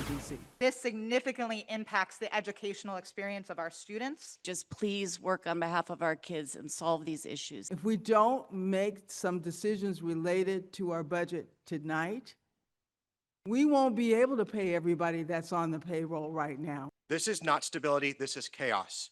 emergency. This significantly impacts the educational experience of our students. Just please work on behalf of our kids and solve these issues. If we don't make some decisions related to our budget tonight, we won't be able to pay everybody that's on the payroll right now. This is not stability, this is chaos.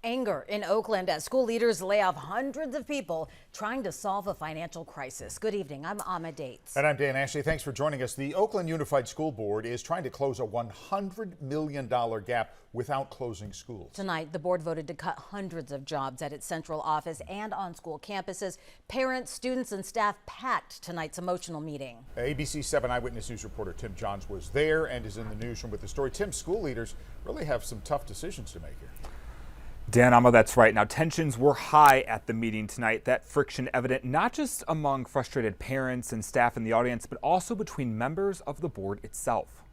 Anger in Oakland as school leaders lay off hundreds of people trying to solve a financial crisis. Good evening, I'm Amma Dates. And I'm Dan Ashley. Thanks for joining us. The Oakland Unified School Board is trying to close a $100 million gap without closing schools. Tonight, the board voted to cut hundreds of jobs at its central office and on school campuses. Parents, students, and staff packed tonight's emotional meeting. ABC 7 Eyewitness News reporter Tim Johns was there and is in the newsroom with the story. Tim, school leaders really have some tough decisions to make here. Dan, Amma, that's right. Now, tensions were high at the meeting tonight. That friction evident not just among frustrated parents and staff in the audience, but also between members of the board itself.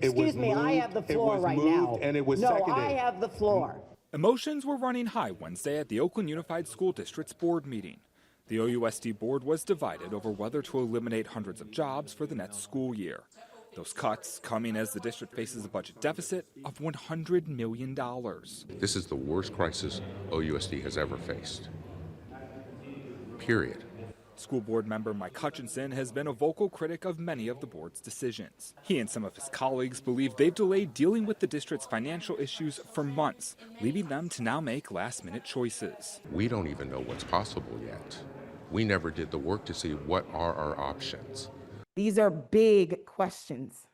Excuse me, I have the floor right now. And it was no, seconded. I have the floor. Emotions were running high Wednesday at the Oakland Unified School District's board meeting. The OUSD board was divided over whether to eliminate hundreds of jobs for the next school year. Those cuts coming as the district faces a budget deficit of $100 million. This is the worst crisis OUSD has ever faced. Period. School board member Mike Hutchinson has been a vocal critic of many of the board's decisions. He and some of his colleagues believe they've delayed dealing with the district's financial issues for months, leaving them to now make last-minute choices. We don't even know what's possible yet. We never did the work to see what are our options. These are big questions,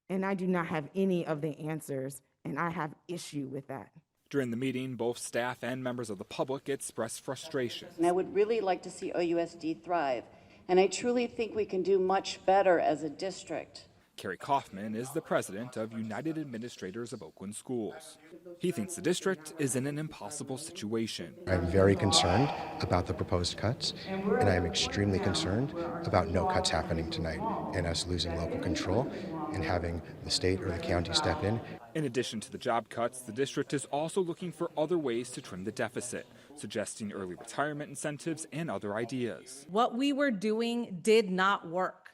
and I do not have any of the answers, and I have issue with that. During the meeting, both staff and members of the public expressed frustration. And I would really like to see OUSD thrive, and I truly think we can do much better as a district. Kerry Kaufman is the president of United Administrators of Oakland Schools. He thinks the district is in an impossible situation. I'm very concerned about the proposed cuts, and I'm extremely concerned about no cuts happening tonight and us losing local control and having the state or the county step in. In addition to the job cuts, the district is also looking for other ways to trim the deficit, suggesting early retirement incentives and other ideas. What we were doing did not work.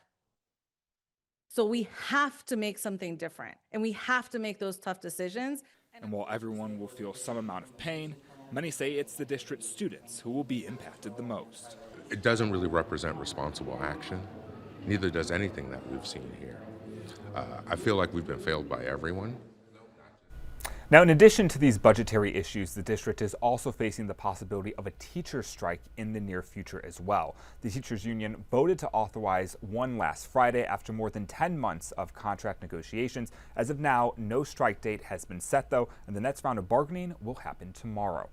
So we have to make something different, and we have to make those tough decisions. And while everyone will feel some amount of pain, many say it's the district's students who will be impacted the most. It doesn't really represent responsible action. Neither does anything that we've seen here. I feel like we've been failed by everyone. Now, in addition to these budgetary issues, the district is also facing the possibility of a teacher's strike in the near future as well. The teachers union voted to authorize one last Friday after more than 10 months of contract negotiations. As of now, no strike date has been set, though, and the next round of bargaining will happen tomorrow.